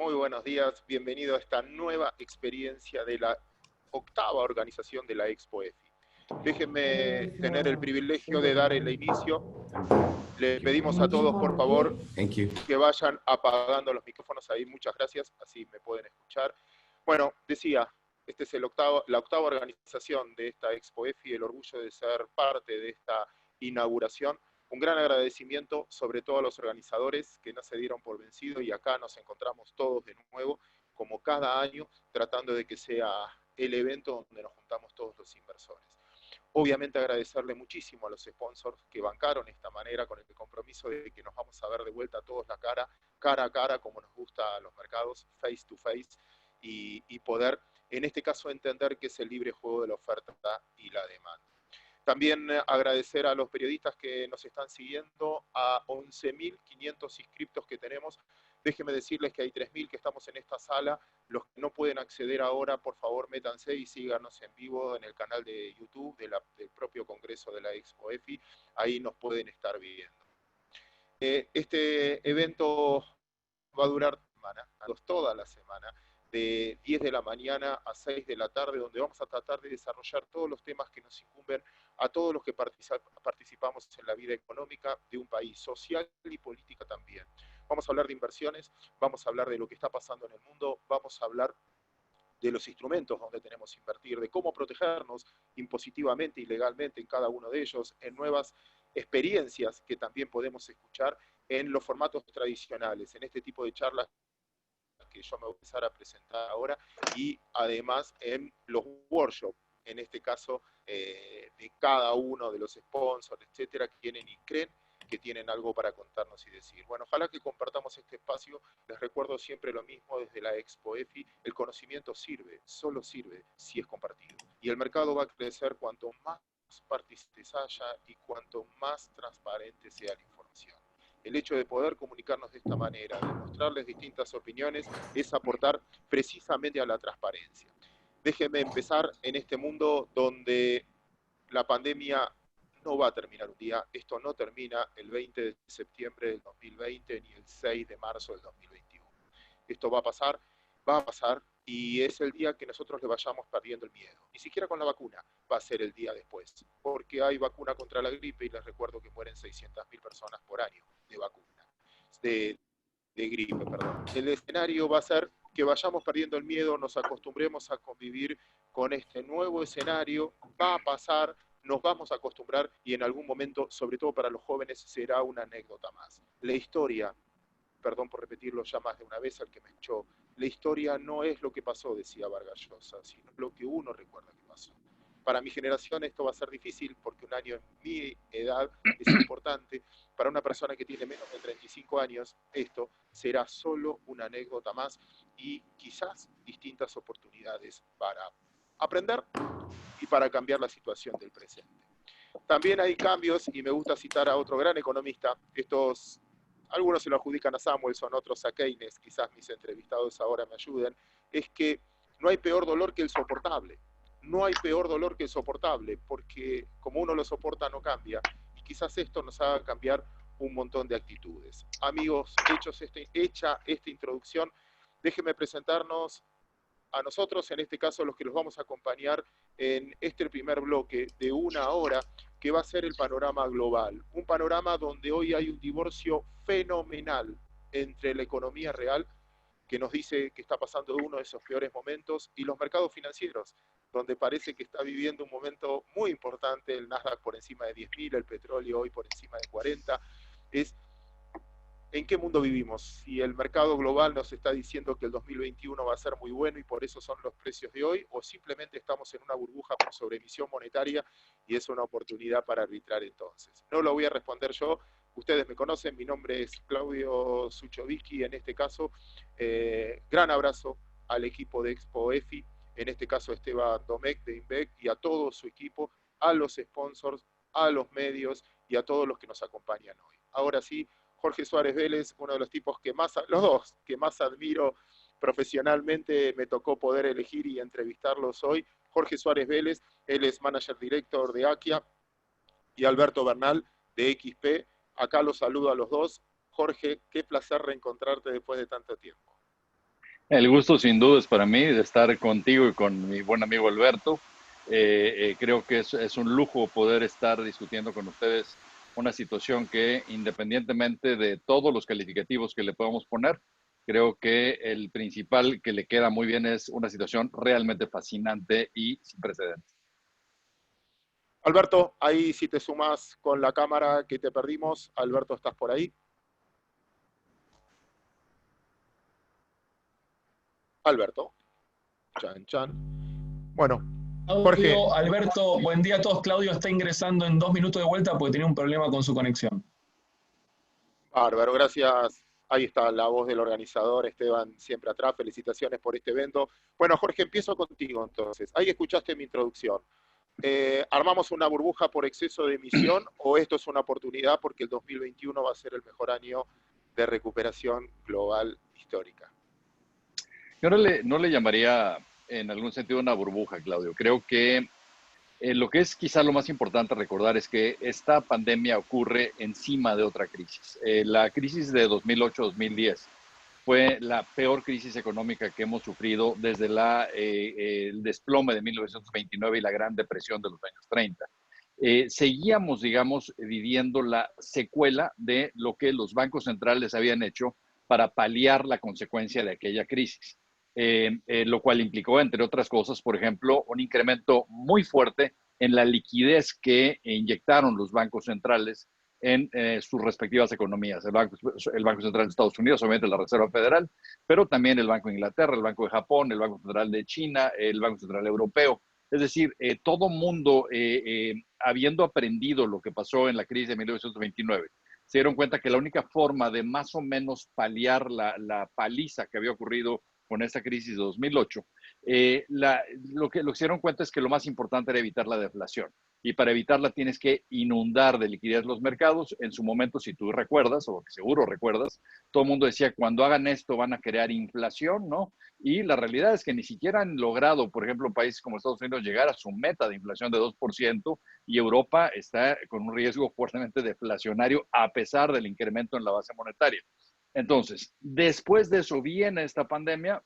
Muy buenos días, bienvenido a esta nueva experiencia de la octava organización de la Expo EFI. Déjenme tener el privilegio de dar el inicio. Le pedimos a todos, por favor, que vayan apagando los micrófonos ahí. Muchas gracias, así me pueden escuchar. Bueno, decía, esta es la octava organización de esta Expo EFI, el orgullo de ser parte de esta inauguración. Un gran agradecimiento sobre todo a los organizadores que no se dieron por vencido y acá nos encontramos todos de nuevo, como cada año, tratando de que sea el evento donde nos juntamos todos los inversores. Obviamente agradecerle muchísimo a los sponsors que bancaron esta manera con el compromiso de que nos vamos a ver de vuelta todos la cara a cara, como nos gusta a los mercados, face to face, y poder, en este caso, entender que es el libre juego de la oferta y la demanda. También agradecer a los periodistas que nos están siguiendo, a 11.500 inscriptos que tenemos. Déjenme decirles que hay 3.000 que estamos en esta sala. Los que no pueden acceder ahora, por favor, métanse y síganos en vivo en el canal de YouTube del propio Congreso de la Expo EFI. Ahí nos pueden estar viendo. Este evento va a durar toda la semana, de 10 de la mañana a 6 de la tarde, donde vamos a tratar de desarrollar todos los temas que nos incumben a todos los que participamos en la vida económica de un país, social y política también. Vamos a hablar de inversiones, vamos a hablar de lo que está pasando en el mundo, vamos a hablar de los instrumentos donde tenemos que invertir, de cómo protegernos impositivamente y legalmente en cada uno de ellos, en nuevas experiencias que también podemos escuchar en los formatos tradicionales, en este tipo de charlas que yo me voy a empezar a presentar ahora, y además en los workshops, en este caso de cada uno de los sponsors, etcétera, que tienen y creen que tienen algo para contarnos y decir. Bueno, ojalá que compartamos este espacio. Les recuerdo siempre lo mismo desde la Expo EFI, el conocimiento sirve, solo sirve si es compartido. Y el mercado va a crecer cuanto más partícipes haya y cuanto más transparente sea la información. El hecho de poder comunicarnos de esta manera, de mostrarles distintas opiniones, es aportar precisamente a la transparencia. Déjenme empezar en este mundo donde la pandemia no va a terminar un día, esto no termina el 20 de septiembre del 2020 ni el 6 de marzo del 2021. Esto va a pasar, y es el día que nosotros le vayamos perdiendo el miedo. Ni siquiera con la vacuna va a ser el día después, porque hay vacuna contra la gripe y les recuerdo que mueren 600.000 personas por año de vacuna, de gripe, perdón. El escenario va a ser que vayamos perdiendo el miedo, nos acostumbremos a convivir con este nuevo escenario, va a pasar, nos vamos a acostumbrar y en algún momento, sobre todo para los jóvenes, será una anécdota más. La historia, perdón por repetirlo ya más de una vez al que me escuchó, la historia no es lo que pasó, decía Vargas Llosa, sino lo que uno recuerda que pasó. Para mi generación esto va a ser difícil porque un año en mi edad es importante. Para una persona que tiene menos de 35 años, esto será solo una anécdota más y quizás distintas oportunidades para aprender y para cambiar la situación del presente. También hay cambios, y me gusta citar a otro gran economista, algunos se lo adjudican a Samuelson, otros a Keynes, quizás mis entrevistados ahora me ayuden, es que no hay peor dolor que el soportable. No hay peor dolor que el soportable, porque como uno lo soporta no cambia, y quizás esto nos haga cambiar un montón de actitudes. Amigos, hecha esta introducción, déjenme presentarnos a nosotros, en este caso los que los vamos a acompañar en este primer bloque de una hora, que va a ser el panorama global. Un panorama donde hoy hay un divorcio fenomenal entre la economía real, que nos dice que está pasando uno de esos peores momentos, y los mercados financieros, donde parece que está viviendo un momento muy importante, el Nasdaq por encima de 10.000, el petróleo hoy por encima de 40. ¿En qué mundo vivimos? Si el mercado global nos está diciendo que el 2021 va a ser muy bueno y por eso son los precios de hoy, o simplemente estamos en una burbuja por sobreemisión monetaria y es una oportunidad para arbitrar entonces. No lo voy a responder yo, ustedes me conocen, mi nombre es Claudio Suchovicki, en este caso, gran abrazo al equipo de Expo EFI, en este caso Esteban Domecq de INVEC y a todo su equipo, a los sponsors, a los medios y a todos los que nos acompañan hoy. Ahora sí, Jorge Suárez Vélez, uno de los tipos que más, los dos que más admiro profesionalmente, me tocó poder elegir y entrevistarlos hoy. Jorge Suárez Vélez, él es Manager Director de Akia, y Alberto Bernal de XP. Acá los saludo a los dos. Jorge, qué placer reencontrarte después de tanto tiempo. El gusto sin duda es para mí de estar contigo y con mi buen amigo Alberto. Creo que es un lujo poder estar discutiendo con ustedes una situación que, independientemente de todos los calificativos que le podamos poner, creo que el principal que le queda muy bien es una situación realmente fascinante y sin precedentes. Alberto, ahí si te sumas con la cámara que te perdimos. Alberto, ¿estás por ahí? Alberto, chan, chan. Bueno, Jorge, Claudio, Alberto, buen día a todos. Claudio está ingresando en 2 minutos de vuelta porque tenía un problema con su conexión. bárbaro, gracias. Ahí está la voz del organizador, Esteban, siempre atrás. Felicitaciones por este evento. Bueno, Jorge, empiezo contigo entonces. Ahí escuchaste mi introducción. ¿Armamos una burbuja por exceso de emisión o esto es una oportunidad porque el 2021 va a ser el mejor año de recuperación global histórica? Yo no le llamaría en algún sentido una burbuja, Claudio. Creo que lo que es quizá lo más importante recordar es que esta pandemia ocurre encima de otra crisis. La crisis de 2008-2010 fue la peor crisis económica que hemos sufrido desde el desplome de 1929 y la Gran Depresión de los años 30. Seguíamos, digamos, viviendo la secuela de lo que los bancos centrales habían hecho para paliar la consecuencia de aquella crisis. Lo cual implicó, entre otras cosas, por ejemplo, un incremento muy fuerte en la liquidez que inyectaron los bancos centrales en sus respectivas economías. El Banco Central de Estados Unidos, obviamente la Reserva Federal, pero también el Banco de Inglaterra, el Banco de Japón, el Banco Central de China, el Banco Central Europeo. Es decir, todo mundo, habiendo aprendido lo que pasó en la crisis de 1929, se dieron cuenta que la única forma de más o menos paliar la paliza que había ocurrido con esta crisis de 2008, lo que se dieron cuenta es que lo más importante era evitar la deflación. Y para evitarla tienes que inundar de liquidez los mercados. En su momento, si tú recuerdas, o seguro recuerdas, todo el mundo decía, cuando hagan esto van a crear inflación, ¿no? Y la realidad es que ni siquiera han logrado, por ejemplo, países como Estados Unidos llegar a su meta de inflación de 2%, y Europa está con un riesgo fuertemente deflacionario a pesar del incremento en la base monetaria. Entonces, después de eso viene esta pandemia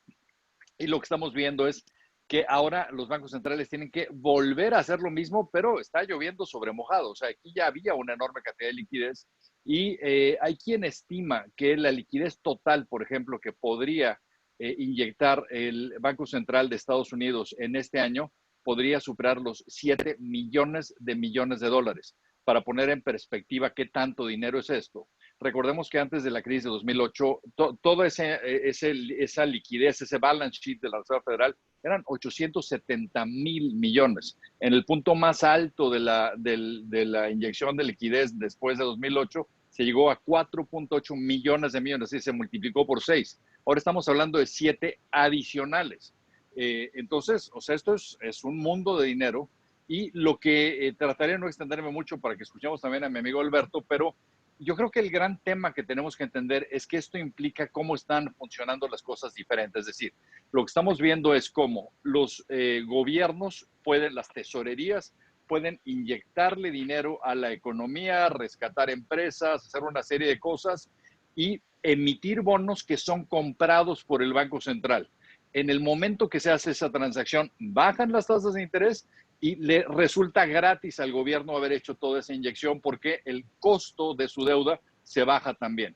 y lo que estamos viendo es que ahora los bancos centrales tienen que volver a hacer lo mismo, pero está lloviendo sobre mojado. O sea, aquí ya había una enorme cantidad de liquidez y hay quien estima que la liquidez total, por ejemplo, que podría inyectar el Banco Central de Estados Unidos en este año, podría superar los 7 millones de millones de dólares. Para poner en perspectiva qué tanto dinero es esto, recordemos que antes de la crisis de 2008, toda esa liquidez, ese balance sheet de la Reserva Federal, eran 870,000 millones. En el punto más alto de la inyección de liquidez después de 2008, se llegó a 4.8 millones de millones, y se multiplicó por 6. Ahora estamos hablando de 7 adicionales. Entonces, o sea, esto es un mundo de dinero, y lo que trataré de no extenderme mucho para que escuchemos también a mi amigo Alberto, pero yo creo que el gran tema que tenemos que entender es que esto implica cómo están funcionando las cosas diferentes. Es decir, lo que estamos viendo es cómo los gobiernos pueden, las tesorerías pueden inyectarle dinero a la economía, rescatar empresas, hacer una serie de cosas y emitir bonos que son comprados por el Banco Central. En el momento que se hace esa transacción, bajan las tasas de interés y le resulta gratis al gobierno haber hecho toda esa inyección porque el costo de su deuda se baja también.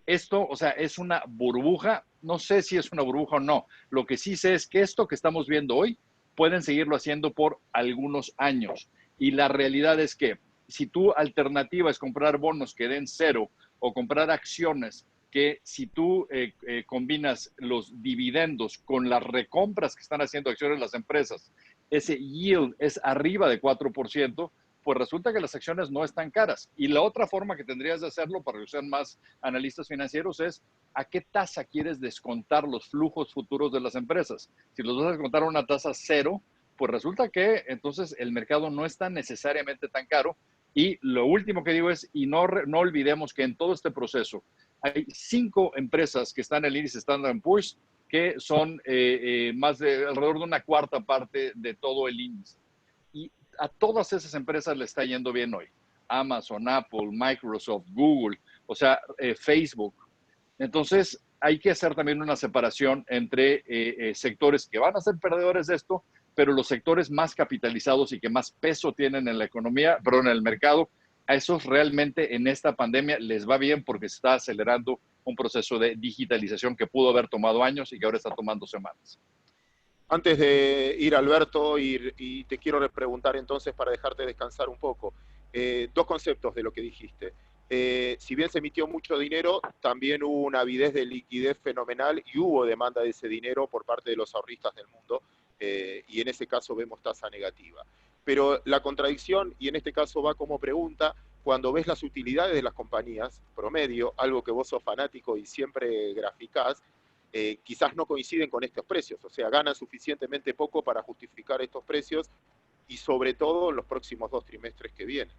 Esto, o sea, es una burbuja, no sé si es una burbuja o no. Lo que sí sé es que esto que estamos viendo hoy pueden seguirlo haciendo por algunos años. Y la realidad es que si tu alternativa es comprar bonos que den cero o comprar acciones que si tú combinas los dividendos con las recompras que están haciendo acciones las empresas, ese yield es arriba de 4%, pues resulta que las acciones no están caras. Y la otra forma que tendrías de hacerlo para que sean más analistas financieros es a qué tasa quieres descontar los flujos futuros de las empresas. Si los vas a descontar a una tasa cero, pues resulta que entonces el mercado no está necesariamente tan caro. Y lo último que digo es, y no olvidemos que en todo este proceso hay 5 empresas que están en el índice Standard Poor's que son más de alrededor de una cuarta parte de todo el índice. Y a todas esas empresas le está yendo bien hoy. Amazon, Apple, Microsoft, Google, o sea, Facebook. Entonces, hay que hacer también una separación entre sectores que van a ser perdedores de esto, pero los sectores más capitalizados y que más peso tienen en la economía, perdón, en el mercado, a esos realmente en esta pandemia les va bien porque se está acelerando un proceso de digitalización que pudo haber tomado años y que ahora está tomando semanas. Antes de ir, Alberto, y te quiero repreguntar entonces para dejarte descansar un poco, dos conceptos de lo que dijiste. Si bien se emitió mucho dinero, también hubo una avidez de liquidez fenomenal y hubo demanda de ese dinero por parte de los ahorristas del mundo, y en ese caso vemos tasa negativa. Pero la contradicción, y en este caso va como pregunta, cuando ves las utilidades de las compañías, promedio, algo que vos sos fanático y siempre graficás, quizás no coinciden con estos precios, o sea, ganan suficientemente poco para justificar estos precios y sobre todo en los próximos 2 trimestres que vienen.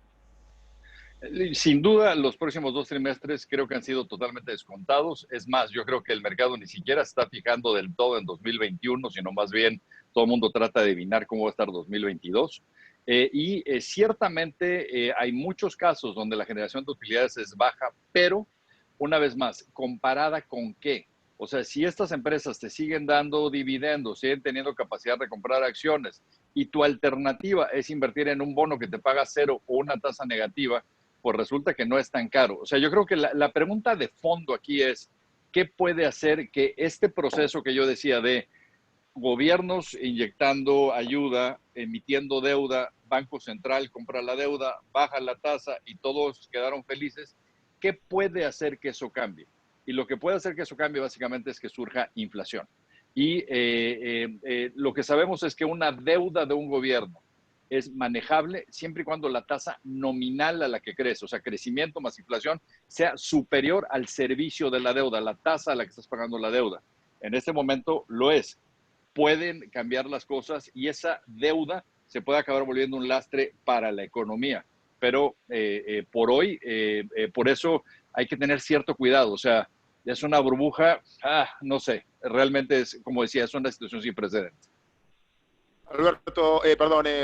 Sin duda, los próximos 2 trimestres creo que han sido totalmente descontados. Es más, yo creo que el mercado ni siquiera se está fijando del todo en 2021, sino más bien todo el mundo trata de adivinar cómo va a estar 2022. Ciertamente hay muchos casos donde la generación de utilidades es baja, pero una vez más, ¿comparada con qué? O sea, si estas empresas te siguen dando dividendos, siguen teniendo capacidad de comprar acciones y tu alternativa es invertir en un bono que te paga cero o una tasa negativa, pues resulta que no es tan caro. O sea, yo creo que la pregunta de fondo aquí es, ¿qué puede hacer que este proceso que yo decía de gobiernos inyectando ayuda, emitiendo deuda, Banco Central compra la deuda, baja la tasa y todos quedaron felices, ¿qué puede hacer que eso cambie? Y lo que puede hacer que eso cambie básicamente es que surja inflación. Y lo que sabemos es que una deuda de un gobierno es manejable siempre y cuando la tasa nominal a la que crece, o sea, crecimiento más inflación, sea superior al servicio de la deuda, la tasa a la que estás pagando la deuda. En este momento lo es. Pueden cambiar las cosas y esa deuda se puede acabar volviendo un lastre para la economía. Pero por hoy, por eso hay que tener cierto cuidado. O sea, es una burbuja, no sé, realmente es, como decía, es una situación sin precedentes. Alberto,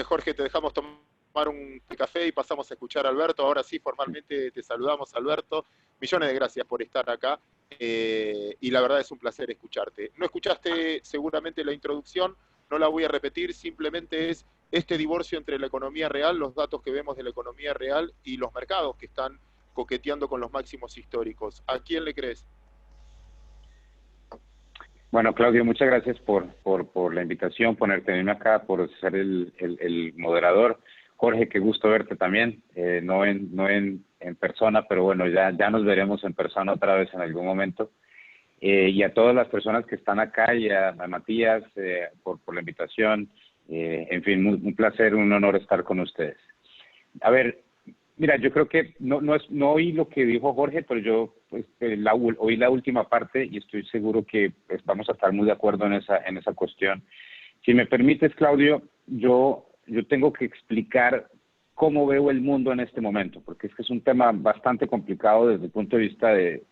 Jorge, te dejamos tomar un café y pasamos a escuchar a Alberto. Ahora sí, formalmente te saludamos, Alberto. Millones de gracias por estar acá y la verdad es un placer escucharte. No escuchaste seguramente la introducción, no la voy a repetir, simplemente es este divorcio entre la economía real, los datos que vemos de la economía real y los mercados que están coqueteando con los máximos históricos. ¿A quién le crees? Bueno, Claudio, muchas gracias por la invitación, por tenerme acá, por ser el moderador. Jorge, qué gusto verte también, no en persona, pero bueno, ya nos veremos en persona otra vez en algún momento. Y a todas las personas que están acá y a Matías por la invitación. En fin, un placer, un honor estar con ustedes. A ver, mira, yo creo que no oí lo que dijo Jorge, pero yo pues, oí la última parte y estoy seguro que pues, vamos a estar muy de acuerdo en esa cuestión. Si me permites, Claudio, yo tengo que explicar cómo veo el mundo en este momento, porque es que es un tema bastante complicado desde el punto de vista de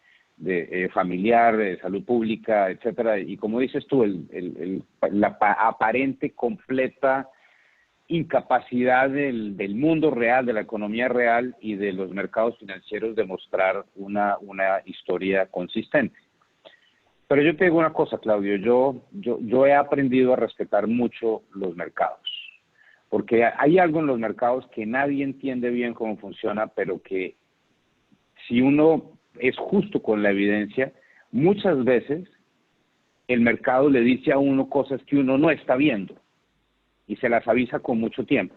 familiar, de salud pública, etcétera. Y como dices tú, la aparente completa incapacidad del mundo real, de la economía real y de los mercados financieros de mostrar una historia consistente. Pero yo te digo una cosa, Claudio, yo he aprendido a respetar mucho los mercados, porque hay algo en los mercados que nadie entiende bien cómo funciona, pero que si uno es justo con la evidencia, muchas veces el mercado le dice a uno cosas que uno no está viendo y se las avisa con mucho tiempo.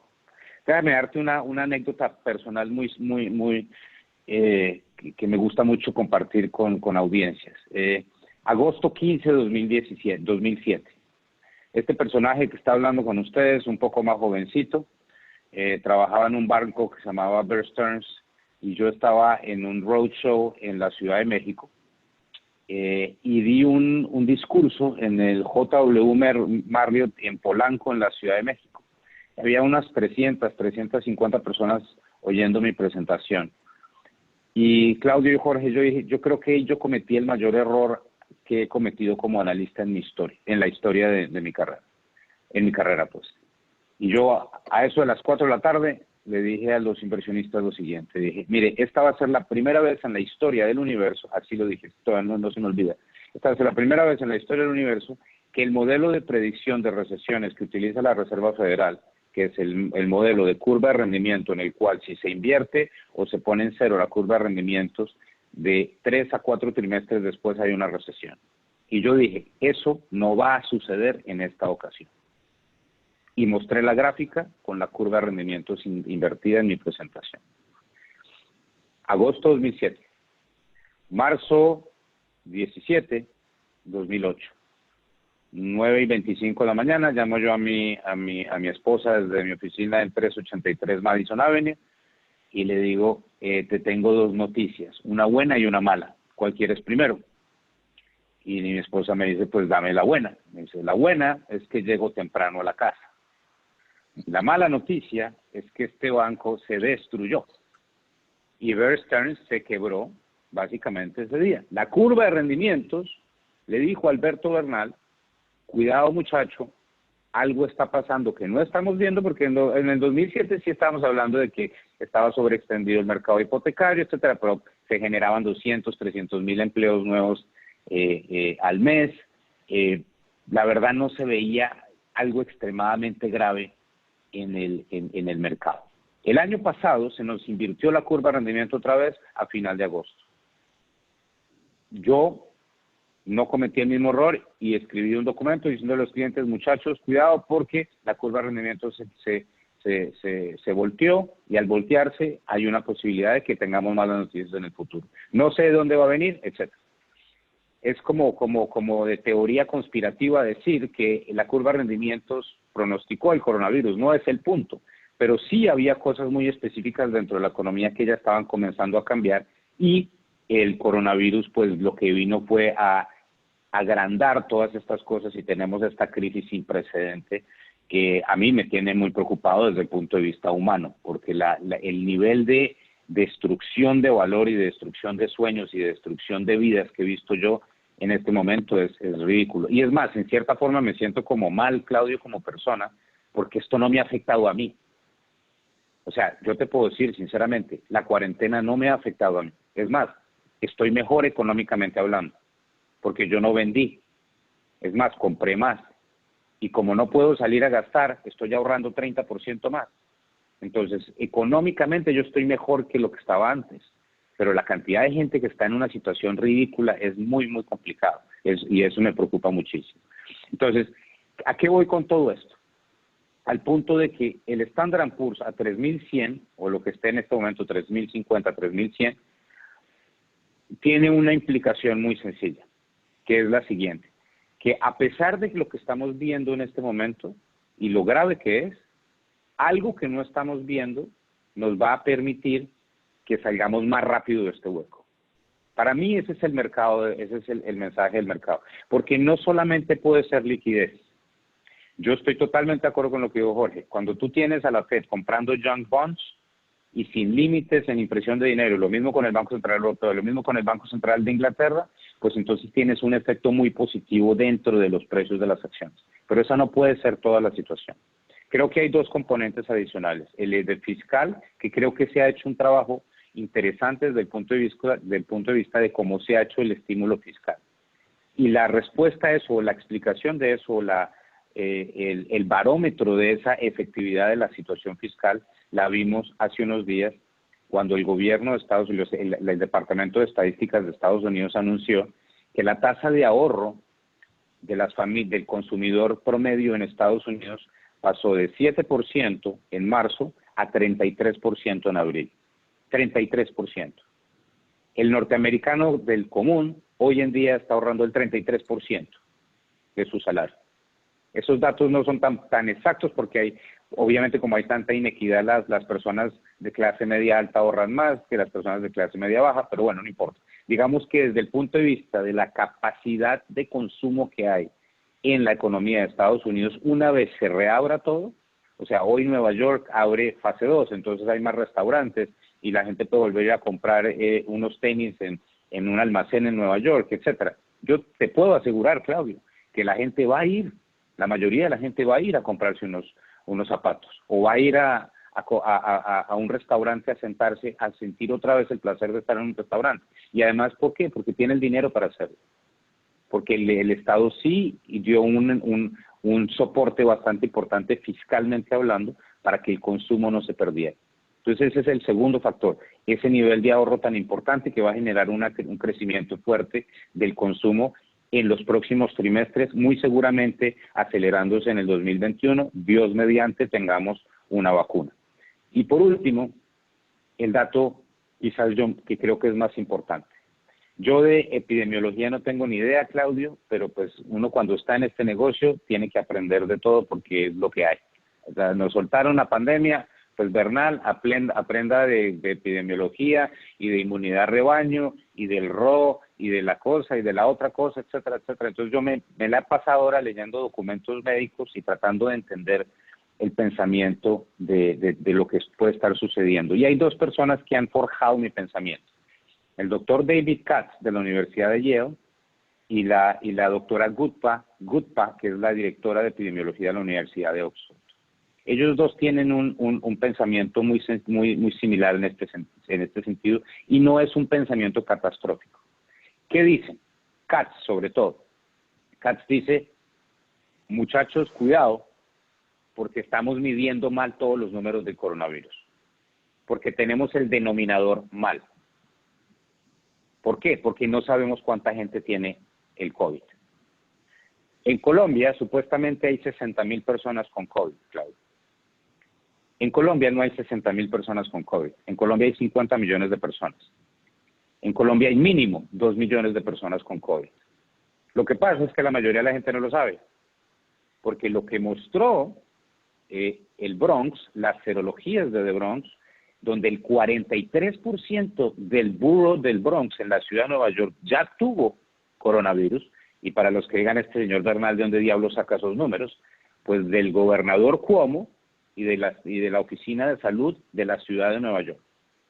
Déjame darte una anécdota personal que me gusta mucho compartir con audiencias. Agosto 15 de 2007. Este personaje que está hablando con ustedes, un poco más jovencito, trabajaba en un banco que se llamaba Bear Stearns y yo estaba en un roadshow en la Ciudad de México y di un discurso en el JW Marriott en Polanco, en la Ciudad de México. Había unas 350 personas oyendo mi presentación. Y Claudio y Jorge, yo dije, yo creo que yo cometí el mayor error que he cometido como analista en la historia de mi carrera, pues. Y yo a eso de las 4 de la tarde le dije a los inversionistas lo siguiente, dije, mire, esta va a ser la primera vez en la historia del universo, así lo dije, todavía no se me olvida, Esta es la primera vez en la historia del universo que el modelo de predicción de recesiones que utiliza la Reserva Federal, que es el modelo de curva de rendimiento en el cual si se invierte o se pone en cero la curva de rendimientos, de 3 a 4 trimestres después hay una recesión. Y yo dije, eso no va a suceder en esta ocasión. Y mostré la gráfica con la curva de rendimientos invertida en mi presentación. Agosto 2007. Marzo 17, 2008. 9:25 de la mañana, llamo yo a mi esposa desde mi oficina en 383 Madison Avenue y le digo, te tengo 2 noticias, una buena y una mala. ¿Cuál quieres primero? Y mi esposa me dice, pues dame la buena. Me dice, la buena es que llego temprano a la casa. La mala noticia es que este banco se destruyó y Bear Stearns se quebró básicamente ese día. La curva de rendimientos le dijo a Alberto Bernal, cuidado muchacho, algo está pasando que no estamos viendo, porque en el 2007 sí estábamos hablando de que estaba sobreextendido el mercado hipotecario, etcétera, pero se generaban 200, 300 mil empleos nuevos al mes. La verdad no se veía algo extremadamente grave en el mercado. El año pasado se nos invirtió la curva de rendimiento otra vez a final de agosto. Yo no cometí el mismo error y escribí un documento diciendo a los clientes, muchachos, cuidado porque la curva de rendimiento se volteó y al voltearse hay una posibilidad de que tengamos malas noticias en el futuro. No sé de dónde va a venir, etcétera. Es como de teoría conspirativa decir que la curva de rendimientos pronosticó el coronavirus, no es el punto, pero sí había cosas muy específicas dentro de la economía que ya estaban comenzando a cambiar y el coronavirus pues lo que vino fue a agrandar todas estas cosas y tenemos esta crisis sin precedente que a mí me tiene muy preocupado desde el punto de vista humano, porque el nivel de destrucción de valor y de destrucción de sueños y de destrucción de vidas que he visto yo en este momento es ridículo. Y es más, en cierta forma me siento como mal, Claudio, como persona, porque esto no me ha afectado a mí. O sea, yo te puedo decir sinceramente, la cuarentena no me ha afectado a mí. Es más, estoy mejor económicamente hablando, porque yo no vendí. Es más, compré más. Y como no puedo salir a gastar, estoy ahorrando 30% más. Entonces, económicamente yo estoy mejor que lo que estaba antes. Pero la cantidad de gente que está en una situación ridícula es muy, muy complicado. Y eso me preocupa muchísimo. Entonces, ¿a qué voy con todo esto? Al punto de que el Standard & Poor's a 3.100, o lo que esté en este momento, 3.050, 3.100, tiene una implicación muy sencilla, que es la siguiente, que a pesar de lo que estamos viendo en este momento, y lo grave que es, algo que no estamos viendo nos va a permitir que salgamos más rápido de este hueco. Para mí ese es el mercado, ese es el mensaje del mercado, porque no solamente puede ser liquidez. Yo estoy totalmente de acuerdo con lo que dijo Jorge. Cuando tú tienes a la Fed comprando junk bonds y sin límites en impresión de dinero, lo mismo con el Banco Central Europeo, lo mismo con el Banco Central de Inglaterra, pues entonces tienes un efecto muy positivo dentro de los precios de las acciones. Pero esa no puede ser toda la situación. Creo que hay 2 componentes adicionales. El de fiscal, que creo que se ha hecho un trabajo interesante desde el punto de vista de cómo se ha hecho el estímulo fiscal. Y la respuesta a eso, la explicación de eso, el barómetro de esa efectividad de la situación fiscal, la vimos hace unos días cuando el gobierno de Estados Unidos, el Departamento de Estadísticas de Estados Unidos anunció que la tasa de ahorro de las familias, del consumidor promedio en Estados Unidos pasó de 7% en marzo a 33% en abril. 33%. El norteamericano del común hoy en día está ahorrando el 33% de su salario. Esos datos no son tan exactos porque hay, obviamente como hay tanta inequidad, las personas de clase media alta ahorran más que las personas de clase media baja, pero bueno, no importa. Digamos que desde el punto de vista de la capacidad de consumo que hay en la economía de Estados Unidos, una vez se reabra todo, o sea, hoy Nueva York abre fase 2, entonces hay más restaurantes y la gente puede volver a comprar unos tenis en un almacén en Nueva York, etcétera. Yo te puedo asegurar, Claudio, que la gente va a ir, la mayoría de la gente va a ir a comprarse unos zapatos o va a ir a un restaurante a sentarse, a sentir otra vez el placer de estar en un restaurante. Y además, ¿por qué? Porque tiene el dinero para hacerlo. porque el Estado sí dio un soporte bastante importante fiscalmente hablando para que el consumo no se perdiera. Entonces ese es el segundo factor, ese nivel de ahorro tan importante que va a generar un crecimiento fuerte del consumo en los próximos trimestres, muy seguramente acelerándose en el 2021, Dios mediante tengamos una vacuna. Y por último, el dato quizás yo que creo que es más importante. Yo de epidemiología no tengo ni idea, Claudio, pero pues uno cuando está en este negocio tiene que aprender de todo porque es lo que hay. O sea, nos soltaron la pandemia, pues Bernal aprenda de epidemiología y de inmunidad rebaño y del RO y de la cosa y de la otra cosa, etcétera, etcétera. Entonces yo me la he pasado ahora leyendo documentos médicos y tratando de entender el pensamiento de lo que puede estar sucediendo. Y hay dos personas que han forjado mi pensamiento. El doctor David Katz de la Universidad de Yale y la doctora Gupta, que es la directora de epidemiología de la Universidad de Oxford. Ellos dos tienen un pensamiento muy similar en este sentido y no es un pensamiento catastrófico. ¿Qué dicen? Katz, sobre todo. Katz dice, muchachos, cuidado, porque estamos midiendo mal todos los números del coronavirus, porque tenemos el denominador mal. ¿Por qué? Porque no sabemos cuánta gente tiene el COVID. En Colombia, supuestamente hay 60,000 personas con COVID, Claudio. En Colombia no hay 60,000 personas con COVID. En Colombia hay 50 millones de personas. En Colombia hay mínimo 2 millones de personas con COVID. Lo que pasa es que la mayoría de la gente no lo sabe, porque lo que mostró el Bronx, las serologías de The Bronx, donde el 43% del borough del Bronx en la ciudad de Nueva York ya tuvo coronavirus, y para los que digan este señor Bernal de dónde diablos saca esos números, pues del gobernador Cuomo y de la oficina de salud de la ciudad de Nueva York.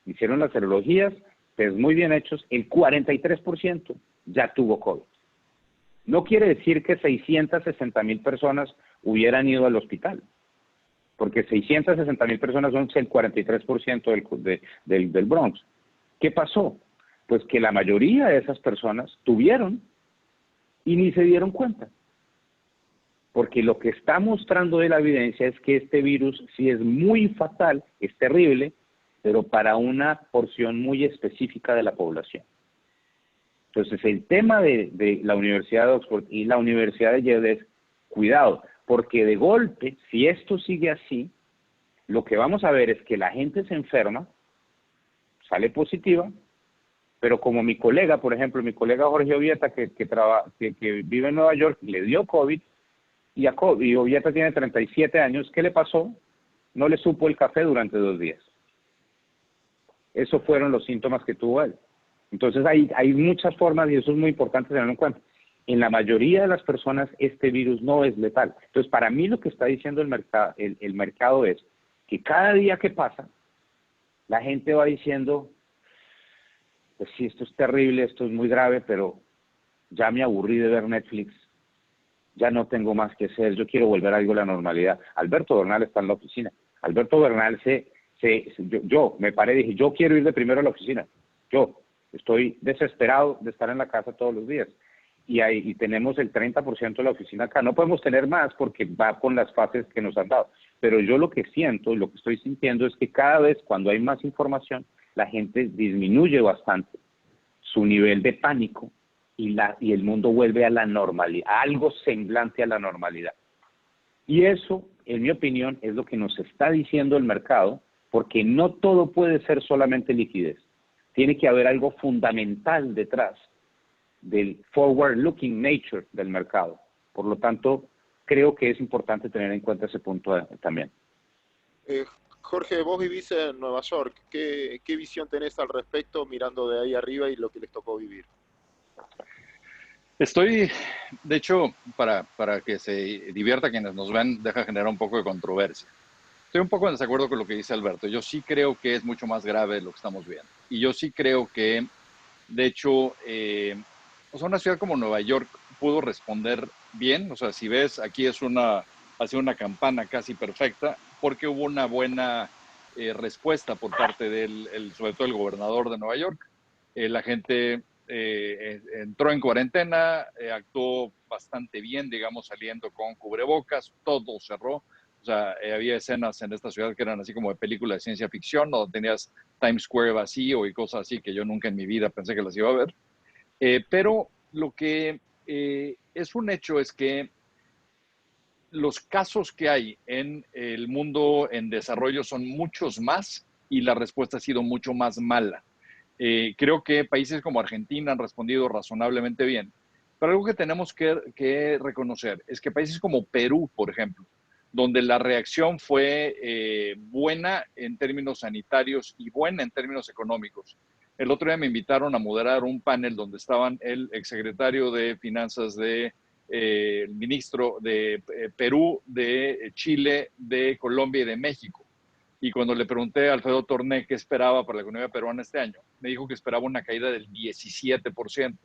Hicieron las serologías, pues muy bien hechos, el 43% ya tuvo COVID. No quiere decir que 660,000 personas hubieran ido al hospital, porque 660,000 personas son el 43% del Bronx. ¿Qué pasó? Pues que la mayoría de esas personas tuvieron y ni se dieron cuenta. Porque lo que está mostrando de la evidencia es que este virus sí es muy fatal, es terrible, pero para una porción muy específica de la población. Entonces, el tema de la Universidad de Oxford y la Universidad de Yale es, cuidado, porque de golpe, si esto sigue así, lo que vamos a ver es que la gente se enferma, sale positiva, pero como mi colega, por ejemplo, mi colega Jorge Ovieta, que vive en Nueva York, le dio COVID, y Ovieta tiene 37 años, ¿qué le pasó? No le supo el café durante 2 días. Esos fueron los síntomas que tuvo él. Entonces hay muchas formas, y eso es muy importante tenerlo en cuenta. En la mayoría de las personas este virus no es letal. Entonces, para mí lo que está diciendo el mercado es que cada día que pasa, la gente va diciendo, pues sí, esto es terrible, esto es muy grave, pero ya me aburrí de ver Netflix, ya no tengo más que hacer, yo quiero volver a algo a la normalidad. Alberto Bernal está en la oficina. Alberto Bernal yo me paré y dije, yo quiero ir de primero a la oficina. Yo estoy desesperado de estar en la casa todos los días. Y tenemos el 30% de la oficina acá. No podemos tener más porque va con las fases que nos han dado. Pero yo lo que siento y lo que estoy sintiendo es que cada vez cuando hay más información, la gente disminuye bastante su nivel de pánico y el mundo vuelve a la normalidad, a algo semblante a la normalidad. Y eso, en mi opinión, es lo que nos está diciendo el mercado, porque no todo puede ser solamente liquidez. Tiene que haber algo fundamental detrás del forward-looking nature del mercado. Por lo tanto, creo que es importante tener en cuenta ese punto también. Jorge, vos vivís en Nueva York. ¿Qué visión tenés al respecto mirando de ahí arriba y lo que les tocó vivir? De hecho, para que se divierta quienes nos ven, deja generar un poco de controversia. Estoy un poco en desacuerdo con lo que dice Alberto. Yo sí creo que es mucho más grave lo que estamos viendo. Y yo sí creo que, de hecho, una ciudad como Nueva York pudo responder bien. O sea, si ves, aquí ha sido una campana casi perfecta, porque hubo una buena respuesta por parte sobre todo el gobernador de Nueva York. La gente entró en cuarentena, actuó bastante bien, digamos, saliendo con cubrebocas, todo cerró. O sea, había escenas en esta ciudad que eran así como de película de ciencia ficción, donde tenías Times Square vacío y cosas así que yo nunca en mi vida pensé que las iba a ver. Pero lo que es un hecho es que los casos que hay en el mundo en desarrollo son muchos más y la respuesta ha sido mucho más mala. Creo que países como Argentina han respondido razonablemente bien, pero algo que tenemos que reconocer es que países como Perú, por ejemplo, donde la reacción fue buena en términos sanitarios y buena en términos económicos. El otro día me invitaron a moderar un panel donde estaban el exsecretario de Finanzas de el ministro de Perú, de Chile, de Colombia y de México. Y cuando le pregunté a Alfredo Torné qué esperaba para la economía peruana este año, me dijo que esperaba una caída del 17%,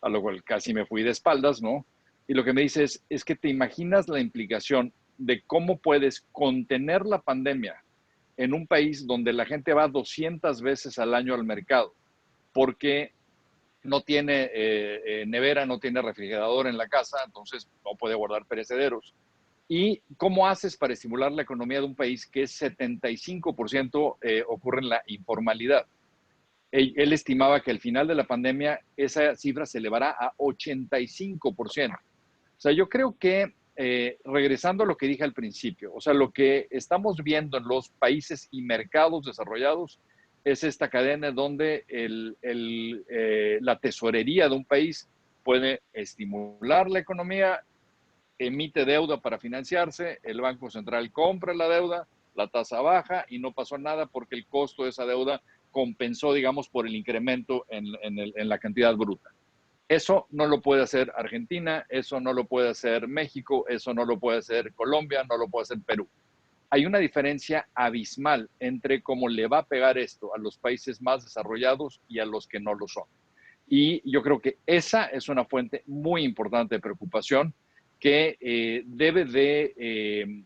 a lo cual casi me fui de espaldas, ¿no? Y lo que me dice es que te imaginas la implicación de cómo puedes contener la pandemia en un país donde la gente va 200 veces al año al mercado, porque no tiene nevera, no tiene refrigerador en la casa, entonces no puede guardar perecederos. ¿Y cómo haces para estimular la economía de un país que es 75% ocurre en la informalidad? Él estimaba que al final de la pandemia esa cifra se elevará a 85%. O sea, yo creo que, regresando a lo que dije al principio, o sea, lo que estamos viendo en los países y mercados desarrollados es esta cadena donde la tesorería de un país puede estimular la economía, emite deuda para financiarse, el Banco Central compra la deuda, la tasa baja y no pasó nada porque el costo de esa deuda compensó, digamos, por el incremento en la cantidad bruta. Eso no lo puede hacer Argentina, eso no lo puede hacer México, eso no lo puede hacer Colombia, no lo puede hacer Perú. Hay una diferencia abismal entre cómo le va a pegar esto a los países más desarrollados y a los que no lo son. Y yo creo que esa es una fuente muy importante de preocupación que debe de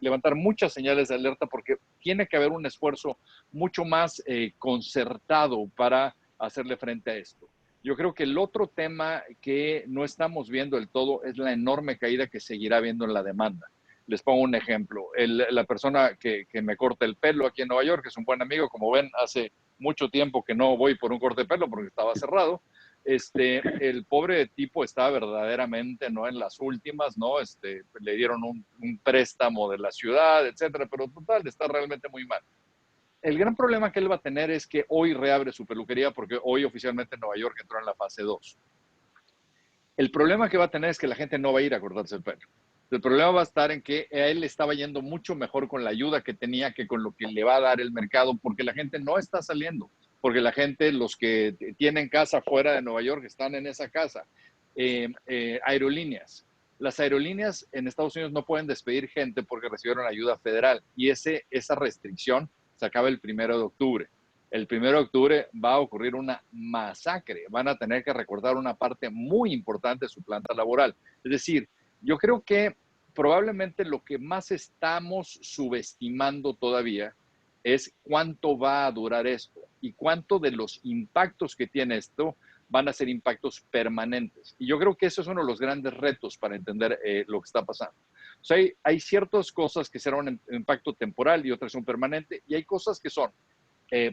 levantar muchas señales de alerta porque tiene que haber un esfuerzo mucho más concertado para hacerle frente a esto. Yo creo que el otro tema que no estamos viendo del todo es la enorme caída que seguirá viendo en la demanda. Les pongo un ejemplo. La persona que me corta el pelo aquí en Nueva York, que es un buen amigo, como ven, hace mucho tiempo que no voy por un corte de pelo porque estaba cerrado. El pobre tipo está verdaderamente no en las últimas, ¿no? Le dieron un préstamo de la ciudad, etcétera, pero total, está realmente muy mal. El gran problema que él va a tener es que hoy reabre su peluquería porque hoy oficialmente Nueva York entró en la fase 2. El problema que va a tener es que la gente no va a ir a cortarse el pelo. El problema va a estar en que a él le estaba yendo mucho mejor con la ayuda que tenía que con lo que le va a dar el mercado, porque la gente no está saliendo, porque la gente, los que tienen casa fuera de Nueva York, están en esa casa. Aerolíneas. Las aerolíneas en Estados Unidos no pueden despedir gente porque recibieron ayuda federal y esa restricción se acaba el 1 de octubre. El 1 de octubre va a ocurrir una masacre. Van a tener que recortar una parte muy importante de su planta laboral. Es decir, yo creo que probablemente lo que más estamos subestimando todavía es cuánto va a durar esto y cuánto de los impactos que tiene esto van a ser impactos permanentes. Y yo creo que eso es uno de los grandes retos para entender lo que está pasando. O sea, hay ciertas cosas que serán un impacto temporal y otras son permanentes, y hay cosas que son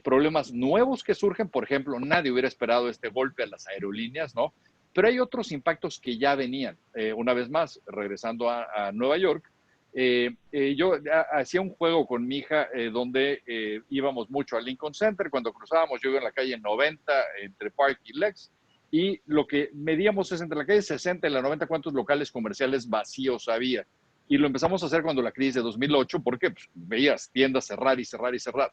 problemas nuevos que surgen. Por ejemplo, nadie hubiera esperado este golpe a las aerolíneas, ¿no? Pero hay otros impactos que ya venían. Una vez más, regresando a Nueva York, yo hacía un juego con mi hija donde íbamos mucho al Lincoln Center. Cuando cruzábamos, yo iba en la calle 90 entre Park y Lex, y lo que medíamos es entre la calle 60 y la 90 cuántos locales comerciales vacíos había. Y lo empezamos a hacer cuando la crisis de 2008, porque pues, veías tiendas cerrar y cerrar y cerrar.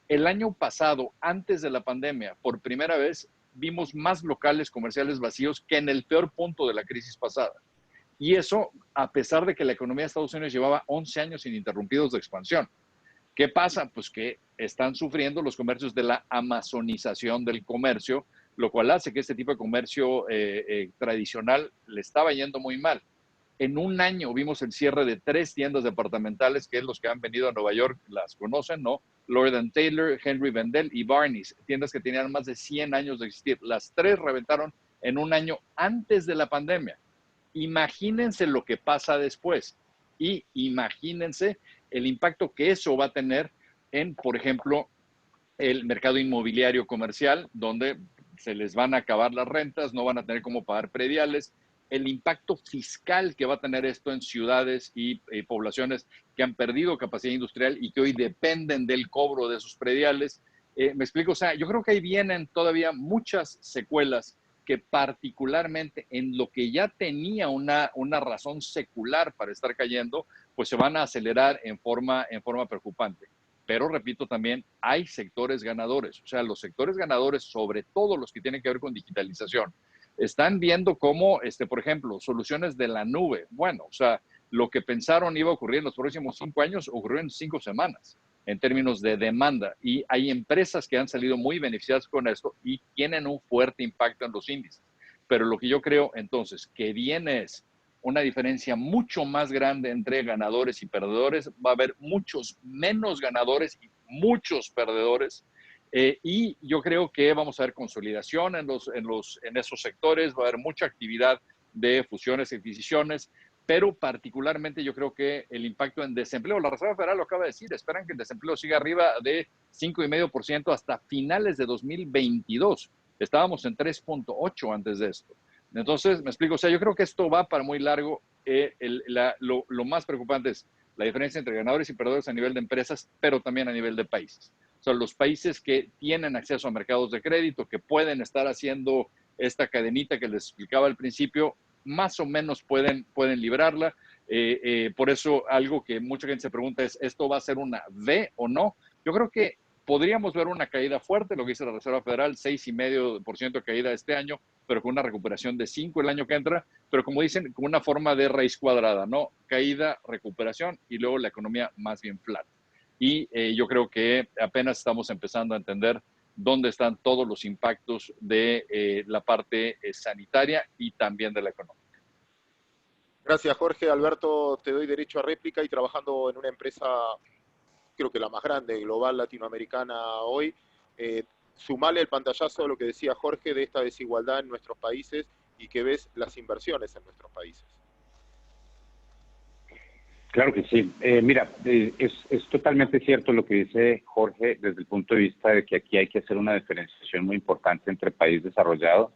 El año pasado, antes de la pandemia, por primera vez, vimos más locales comerciales vacíos que en el peor punto de la crisis pasada. Y eso, a pesar de que la economía de Estados Unidos llevaba 11 años ininterrumpidos de expansión. ¿Qué pasa? Pues que están sufriendo los comercios de la amazonización del comercio, lo cual hace que este tipo de comercio tradicional le estaba yendo muy mal. En un año vimos el cierre de 3 tiendas departamentales, que es los que han venido a Nueva York, las conocen, ¿no? Lord & Taylor, Henry Bendel y Barney's, tiendas que tenían más de 100 años de existir. Las 3 reventaron en un año antes de la pandemia. Imagínense lo que pasa después y imagínense el impacto que eso va a tener en, por ejemplo, el mercado inmobiliario comercial, donde se les van a acabar las rentas, no van a tener cómo pagar prediales, el impacto fiscal que va a tener esto en ciudades y poblaciones que han perdido capacidad industrial y que hoy dependen del cobro de sus prediales. Me explico, o sea, yo creo que ahí vienen todavía muchas secuelas que particularmente en lo que ya tenía una razón secular para estar cayendo, pues se van a acelerar en forma preocupante. Pero repito también, hay sectores ganadores, o sea, los sectores ganadores, sobre todo los que tienen que ver con digitalización, están viendo cómo, por ejemplo, soluciones de la nube. Bueno, o sea, lo que pensaron iba a ocurrir en los próximos 5 años, ocurrió en 5 semanas en términos de demanda. Y hay empresas que han salido muy beneficiadas con esto y tienen un fuerte impacto en los índices. Pero lo que yo creo, entonces, que viene es una diferencia mucho más grande entre ganadores y perdedores. Va a haber muchos menos ganadores y muchos perdedores. Y yo creo que vamos a ver consolidación en esos sectores, va a haber mucha actividad de fusiones y adquisiciones, pero particularmente yo creo que el impacto en desempleo, la Reserva Federal lo acaba de decir, esperan que el desempleo siga arriba de 5,5% hasta finales de 2022. Estábamos en 3,8 antes de esto. Entonces, me explico, o sea, yo creo que esto va para muy largo. Lo más preocupante es la diferencia entre ganadores y perdedores a nivel de empresas, pero también a nivel de países. O sea, los países que tienen acceso a mercados de crédito, que pueden estar haciendo esta cadenita que les explicaba al principio, más o menos pueden librarla. Por eso algo que mucha gente se pregunta es, ¿esto va a ser una V o no? Yo creo que podríamos ver una caída fuerte, lo que dice la Reserva Federal, 6,5% de caída este año, pero con una recuperación de 5 el año que entra, pero como dicen, con una forma de raíz cuadrada, ¿no? Caída, recuperación y luego la economía más bien flat. Y yo creo que apenas estamos empezando a entender dónde están todos los impactos de la parte sanitaria y también de la económica. Gracias, Jorge. Alberto, te doy derecho a réplica y trabajando en una empresa, creo que la más grande, global, latinoamericana hoy, sumale el pantallazo de lo que decía Jorge de esta desigualdad en nuestros países y que ves las inversiones en nuestros países. Claro que sí. Mira, es totalmente cierto lo que dice Jorge desde el punto de vista de que aquí hay que hacer una diferenciación muy importante entre país desarrollado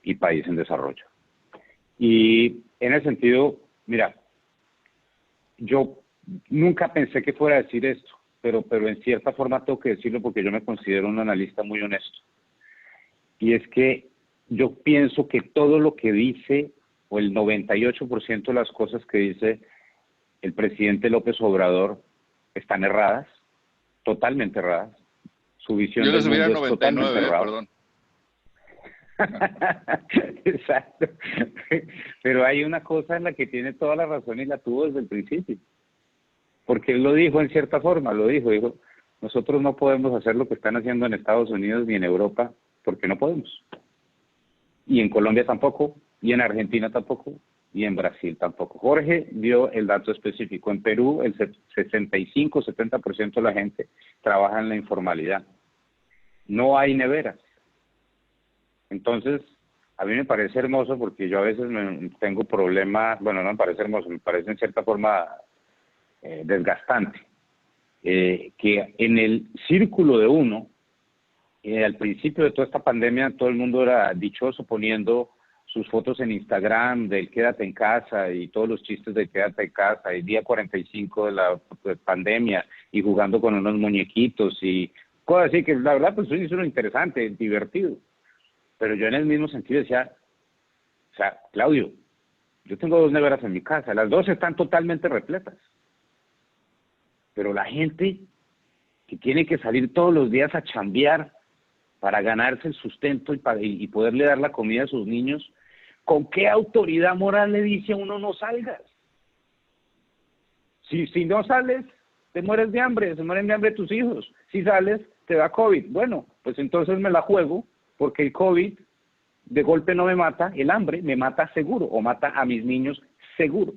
y país en desarrollo. Y en ese sentido, mira, yo nunca pensé que fuera a decir esto, pero en cierta forma tengo que decirlo porque yo me considero un analista muy honesto. Y es que yo pienso que todo lo que dice, o el 98% de las cosas que dice el presidente López Obrador están erradas, totalmente erradas. Su visión yo del mundo es 99, totalmente errada. Perdón. Exacto. Pero hay una cosa en la que tiene toda la razón y la tuvo desde el principio. Porque él lo dijo en cierta forma, dijo, nosotros no podemos hacer lo que están haciendo en Estados Unidos ni en Europa, porque no podemos. Y en Colombia tampoco, y en Argentina tampoco, y en Brasil tampoco. Jorge dio el dato específico. En Perú, el 65-70% de la gente trabaja en la informalidad. No hay neveras. Entonces, a mí me parece hermoso porque yo a veces tengo problemas, bueno, no me parece hermoso, me parece en cierta forma desgastante, que en el círculo de uno, al principio de toda esta pandemia, todo el mundo era dichoso poniendo sus fotos en Instagram del quédate en casa y todos los chistes de quédate en casa, y día 45 de la pandemia, y jugando con unos muñequitos y cosas así, que la verdad pues es lo interesante, divertido. Pero yo en el mismo sentido decía, o sea, Claudio, yo tengo 2 neveras en mi casa, las 2 están totalmente repletas. Pero la gente que tiene que salir todos los días a chambear para ganarse el sustento y poderle dar la comida a sus niños, ¿con qué autoridad moral le dice a uno no salgas? Si no sales, te mueres de hambre, se mueren de hambre tus hijos. Si sales, te da COVID. Bueno, pues entonces me la juego, porque el COVID de golpe no me mata, el hambre me mata seguro, o mata a mis niños seguro.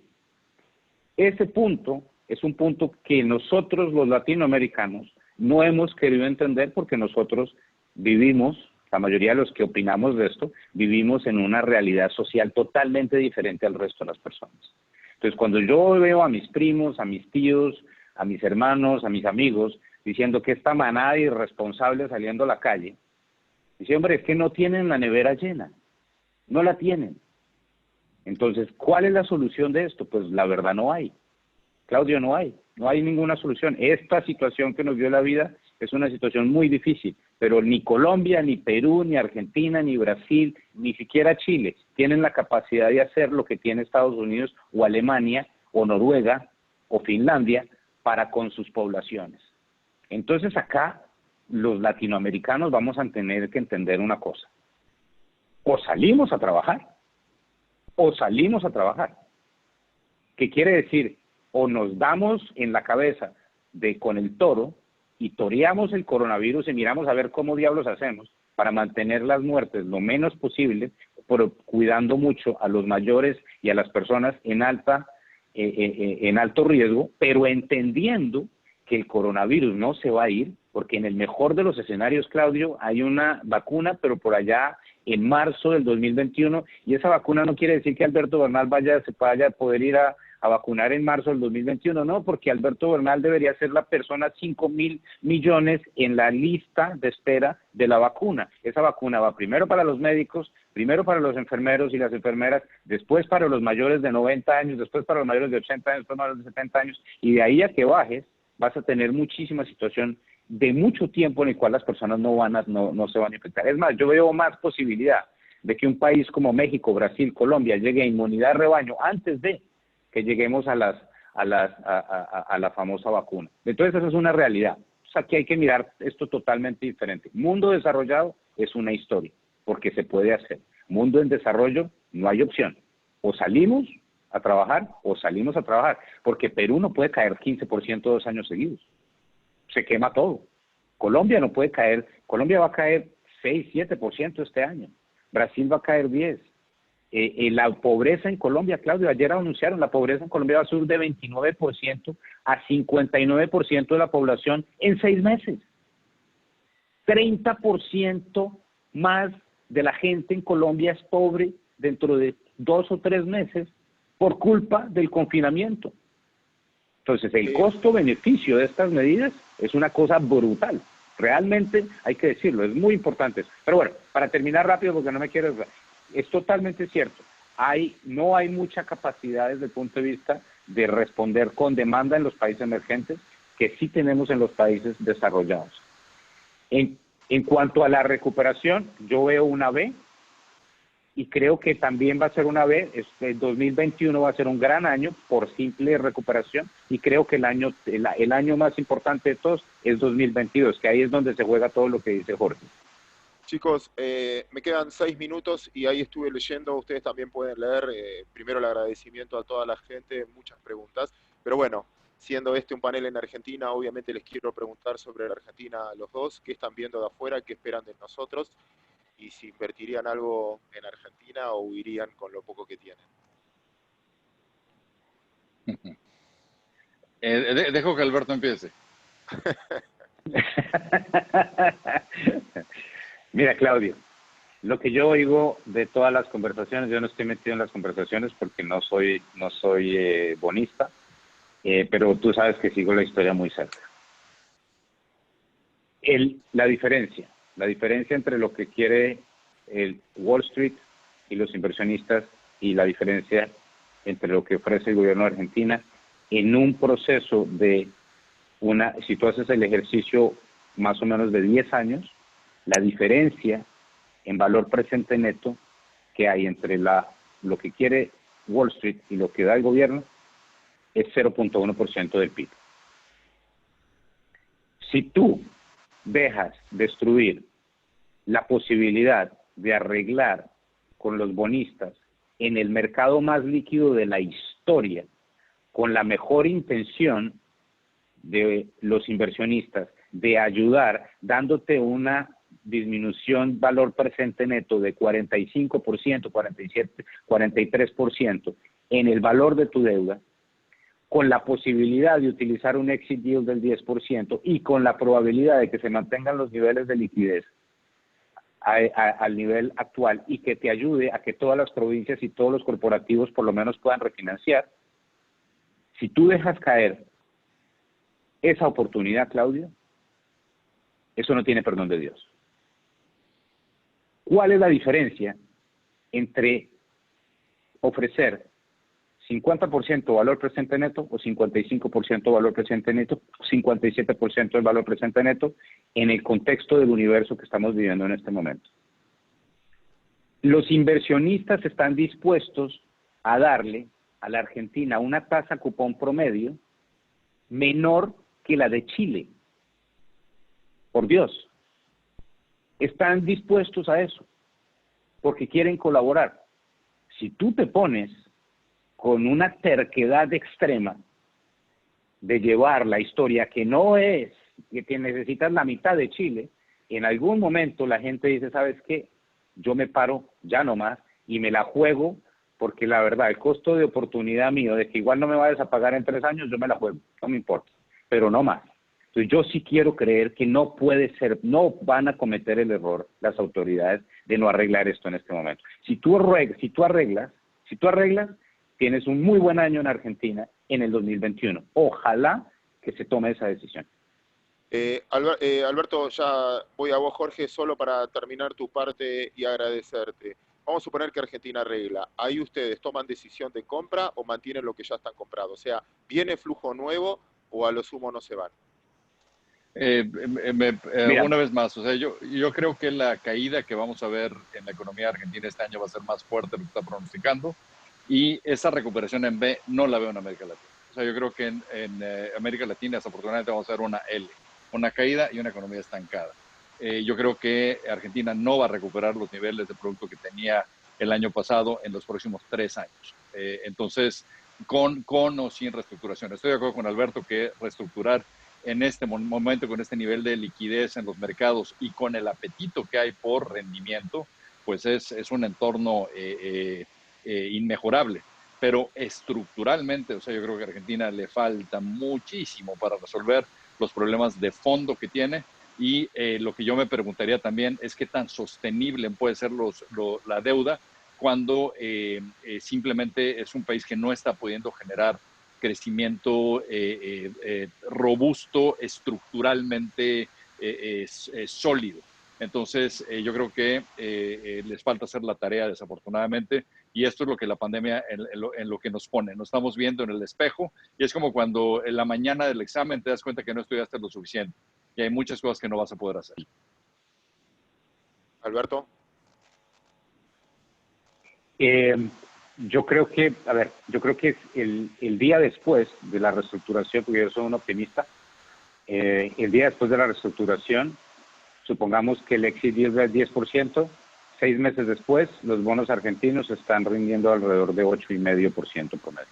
Ese punto es un punto que nosotros los latinoamericanos no hemos querido entender porque nosotros vivimos, la mayoría de los que opinamos de esto, vivimos en una realidad social totalmente diferente al resto de las personas. Entonces, cuando yo veo a mis primos, a mis tíos, a mis hermanos, a mis amigos, diciendo que esta manada de irresponsables saliendo a la calle, dice, hombre, es que no tienen la nevera llena, no la tienen. Entonces, ¿cuál es la solución de esto? Pues la verdad no hay. Claudio, no hay ninguna solución. Esta situación que nos dio la vida es una situación muy difícil, pero ni Colombia, ni Perú, ni Argentina, ni Brasil, ni siquiera Chile tienen la capacidad de hacer lo que tiene Estados Unidos o Alemania o Noruega o Finlandia para con sus poblaciones. Entonces acá los latinoamericanos vamos a tener que entender una cosa. O salimos a trabajar, o salimos a trabajar. ¿Qué quiere decir? O nos damos en la cabeza con el toro y toreamos el coronavirus y miramos a ver cómo diablos hacemos para mantener las muertes lo menos posible, pero cuidando mucho a los mayores y a las personas en alto riesgo, pero entendiendo que el coronavirus no se va a ir, porque en el mejor de los escenarios, Claudio, hay una vacuna, pero por allá en marzo del 2021, y esa vacuna no quiere decir que Alberto Bernal se vaya a poder ir a vacunar en marzo del 2021, no, porque Alberto Bernal debería ser la persona 5.000 millones en la lista de espera de la vacuna. Esa vacuna va primero para los médicos, primero para los enfermeros y las enfermeras, después para los mayores de 90 años, después para los mayores de 80 años, después para los de 70 años, y de ahí a que bajes, vas a tener muchísima situación de mucho tiempo en el cual las personas no se van a infectar. Es más, yo veo más posibilidad de que un país como México, Brasil, Colombia llegue a inmunidad de rebaño antes de que lleguemos a la famosa vacuna. Entonces, eso es una realidad. O sea, que hay que mirar esto totalmente diferente. Mundo desarrollado es una historia, porque se puede hacer. Mundo en desarrollo, no hay opción. O salimos a trabajar, o salimos a trabajar, porque Perú no puede caer 15% 2 años seguidos. Se quema todo. Colombia no puede caer, Colombia va a caer 6, 7% este año. Brasil va a caer 10%. La pobreza en Colombia, Claudio, ayer anunciaron, la pobreza en Colombia va a subir de 29% a 59% de la población en 6 meses. 30% más de la gente en Colombia es pobre dentro de 2 o 3 meses por culpa del confinamiento. Entonces, el costo-beneficio de estas medidas es una cosa brutal. Realmente, hay que decirlo, es muy importante. Pero bueno, para terminar rápido, porque no me quiero... Es totalmente cierto. No hay mucha capacidad desde el punto de vista de responder con demanda en los países emergentes que sí tenemos en los países desarrollados. En cuanto a la recuperación, yo veo una V y creo que también va a ser una V. El 2021 va a ser un gran año por simple recuperación y creo que el año más importante de todos es 2022, que ahí es donde se juega todo lo que dice Jorge. Chicos, me quedan 6 minutos y ahí estuve leyendo, ustedes también pueden leer, primero el agradecimiento a toda la gente, muchas preguntas, pero bueno, siendo este un panel en Argentina, obviamente les quiero preguntar sobre la Argentina a los dos, qué están viendo de afuera, qué esperan de nosotros, y si invertirían algo en Argentina o huirían con lo poco que tienen. Dejo que Alberto empiece. Mira, Claudio, lo que yo oigo de todas las conversaciones, yo no estoy metido en las conversaciones porque no soy bonista, pero tú sabes que sigo la historia muy cerca. La diferencia entre lo que quiere el Wall Street y los inversionistas y la diferencia entre lo que ofrece el gobierno de Argentina en un proceso si tú haces el ejercicio más o menos de 10 años, la diferencia en valor presente neto que hay entre lo que quiere Wall Street y lo que da el gobierno es 0.1% del PIB. Si tú dejas destruir la posibilidad de arreglar con los bonistas en el mercado más líquido de la historia, con la mejor intención de los inversionistas de ayudar, dándote una disminución valor presente neto de 45%, 47%, 43%, en el valor de tu deuda, con la posibilidad de utilizar un exit yield del 10% y con la probabilidad de que se mantengan los niveles de liquidez al nivel actual y que te ayude a que todas las provincias y todos los corporativos por lo menos puedan refinanciar, si tú dejas caer esa oportunidad, Claudio, eso no tiene perdón de Dios. ¿Cuál es la diferencia entre ofrecer 50% valor presente neto o 55% valor presente neto, 57% del valor presente neto en el contexto del universo que estamos viviendo en este momento? Los inversionistas están dispuestos a darle a la Argentina una tasa cupón promedio menor que la de Chile. Por Dios, están dispuestos a eso porque quieren colaborar. Si tú te pones con una terquedad extrema de llevar la historia que no es, que necesitas la mitad de Chile, en algún momento la gente dice, ¿sabes qué? Yo me paro ya nomás y me la juego porque la verdad, el costo de oportunidad mío de que igual no me vayas a pagar en 3 años, yo me la juego, no me importa, pero no más. Entonces yo sí quiero creer que no puede ser, no van a cometer el error las autoridades de no arreglar esto en este momento. Si tú arreglas, tienes un muy buen año en Argentina en el 2021. Ojalá que se tome esa decisión. Alberto, ya voy a vos, Jorge, solo para terminar tu parte y agradecerte. Vamos a suponer que Argentina arregla. ¿Ahí ustedes toman decisión de compra o mantienen lo que ya están comprados? O sea, ¿viene flujo nuevo o a lo sumo no se van? Una vez más, o sea, yo creo que la caída que vamos a ver en la economía argentina este año va a ser más fuerte de lo que está pronosticando, y esa recuperación en B no la veo en América Latina. O sea, yo creo que en América Latina desafortunadamente vamos a ver una L, una caída y una economía estancada. Yo creo que Argentina no va a recuperar los niveles de producto que tenía el año pasado en los próximos 3 años. Entonces, con o sin reestructuración. Estoy de acuerdo con Alberto que reestructurar en este momento, con este nivel de liquidez en los mercados y con el apetito que hay por rendimiento, pues es un entorno inmejorable. Pero estructuralmente, o sea, yo creo que a Argentina le falta muchísimo para resolver los problemas de fondo que tiene, y lo que yo me preguntaría también es qué tan sostenible puede ser la deuda cuando simplemente es un país que no está pudiendo generar crecimiento robusto, estructuralmente sólido. Entonces, yo creo que les falta hacer la tarea, desafortunadamente, y esto es lo que la pandemia en lo que nos pone. Nos estamos viendo en el espejo y es como cuando en la mañana del examen te das cuenta que no estudiaste lo suficiente y hay muchas cosas que no vas a poder hacer. Alberto. Yo creo que el día después de la reestructuración, porque yo soy un optimista, el día después de la reestructuración, supongamos que el exit yield es 10%, 6 meses después, los bonos argentinos están rindiendo alrededor de 8,5% promedio.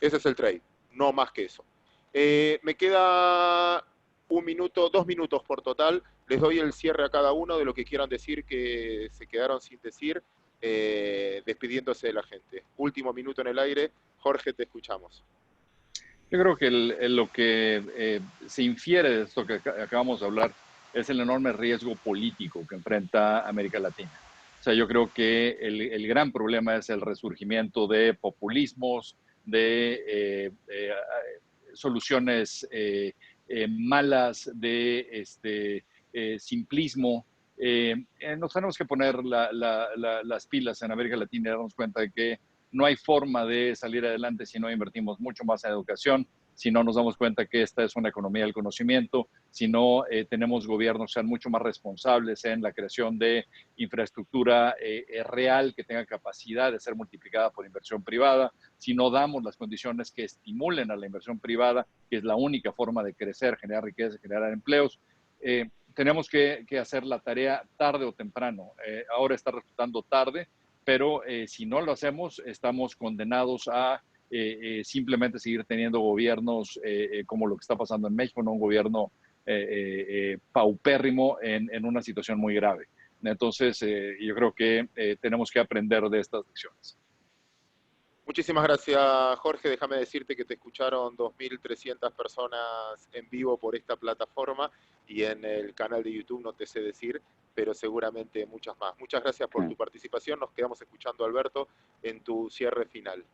Ese es el trade, no más que eso. Me queda 1 minuto, 2 minutos por total. Les doy el cierre a cada uno de lo que quieran decir que se quedaron sin decir, despidiéndose de la gente. Último minuto en el aire. Jorge, te escuchamos. Yo creo que lo que se infiere de esto que acabamos de hablar es el enorme riesgo político que enfrenta América Latina. O sea, yo creo que el gran problema es el resurgimiento de populismos, de soluciones malas, de simplismo. Nos tenemos que poner las pilas en América Latina y darnos cuenta de que no hay forma de salir adelante si no invertimos mucho más en educación, si no nos damos cuenta que esta es una economía del conocimiento, si no tenemos gobiernos que sean mucho más responsables en la creación de infraestructura real que tenga capacidad de ser multiplicada por inversión privada, si no damos las condiciones que estimulen a la inversión privada, que es la única forma de crecer, generar riqueza, generar empleos. Tenemos que hacer la tarea tarde o temprano. Ahora está resultando tarde, pero si no lo hacemos, estamos condenados a simplemente seguir teniendo gobiernos como lo que está pasando en México, no un gobierno paupérrimo en una situación muy grave. Entonces, yo creo que tenemos que aprender de estas lecciones. Muchísimas gracias, Jorge. Déjame decirte que te escucharon 2.300 personas en vivo por esta plataforma y en el canal de YouTube no te sé decir, pero seguramente muchas más. Muchas gracias por tu participación. Nos quedamos escuchando, Alberto, en tu cierre final.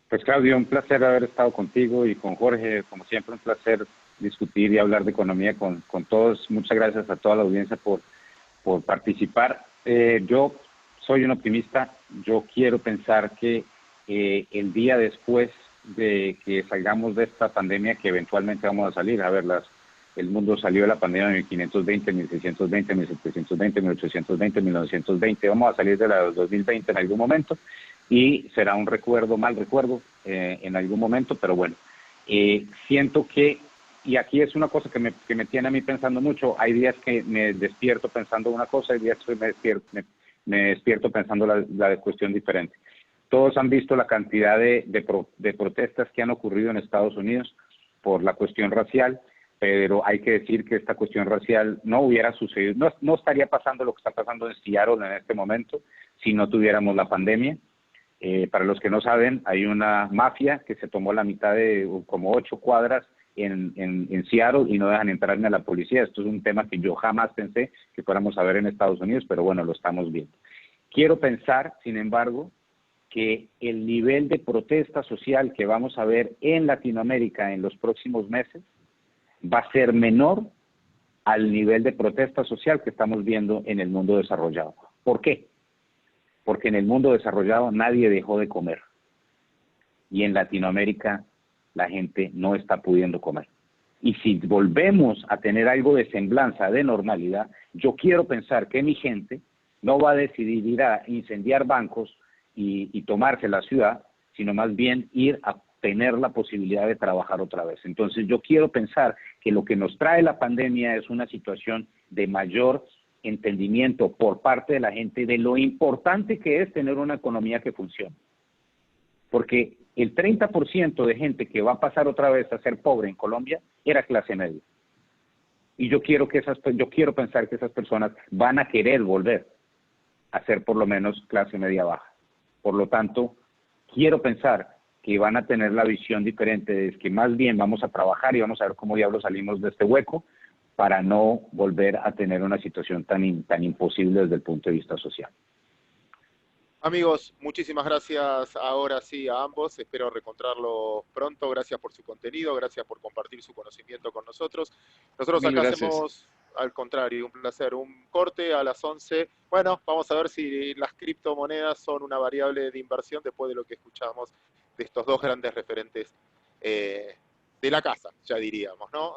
Pues Claudio, un placer haber estado contigo y con Jorge. Como siempre, un placer discutir y hablar de economía con todos. Muchas gracias a toda la audiencia por participar. Yo soy un optimista. Yo quiero pensar que el día después de que salgamos de esta pandemia, que eventualmente vamos a salir, a ver, el mundo salió de la pandemia en 1520, 1620, 1720, 1820, 1920, vamos a salir de la 2020 en algún momento y será un recuerdo, mal recuerdo en algún momento, pero bueno, siento que, y aquí es una cosa que me tiene a mí pensando mucho, hay días que me despierto pensando una cosa, hay días que me despierto pensando la cuestión diferente. Todos han visto la cantidad de protestas que han ocurrido en Estados Unidos por la cuestión racial, pero hay que decir que esta cuestión racial no hubiera sucedido, no estaría pasando lo que está pasando en Seattle en este momento si no tuviéramos la pandemia. Para los que no saben, hay una mafia que se tomó la mitad de como 8 cuadras en Seattle y no dejan entrar ni a la policía. Esto es un tema que yo jamás pensé que fuéramos a ver en Estados Unidos, pero bueno, lo estamos viendo. Quiero pensar, sin embargo, que el nivel de protesta social que vamos a ver en Latinoamérica en los próximos meses va a ser menor al nivel de protesta social que estamos viendo en el mundo desarrollado. ¿Por qué? Porque en el mundo desarrollado nadie dejó de comer. Y en Latinoamérica la gente no está pudiendo comer. Y si volvemos a tener algo de semblanza, de normalidad, yo quiero pensar que mi gente no va a decidir ir a incendiar bancos y tomarse la ciudad, sino más bien ir a tener la posibilidad de trabajar otra vez. Entonces yo quiero pensar que lo que nos trae la pandemia es una situación de mayor entendimiento por parte de la gente de lo importante que es tener una economía que funcione. Porque el 30% de gente que va a pasar otra vez a ser pobre en Colombia era clase media. Y yo quiero pensar que esas personas van a querer volver a ser por lo menos clase media baja. Por lo tanto, quiero pensar que van a tener la visión diferente de que más bien vamos a trabajar y vamos a ver cómo diablos salimos de este hueco para no volver a tener una situación tan imposible desde el punto de vista social. Amigos, muchísimas gracias ahora sí a ambos, espero reencontrarlos pronto, gracias por su contenido, gracias por compartir su conocimiento con nosotros. Nosotros acá hacemos, al contrario, un placer, un corte a las 11. Bueno, vamos a ver si las criptomonedas son una variable de inversión después de lo que escuchamos de estos dos grandes referentes de la casa, ya diríamos, ¿no?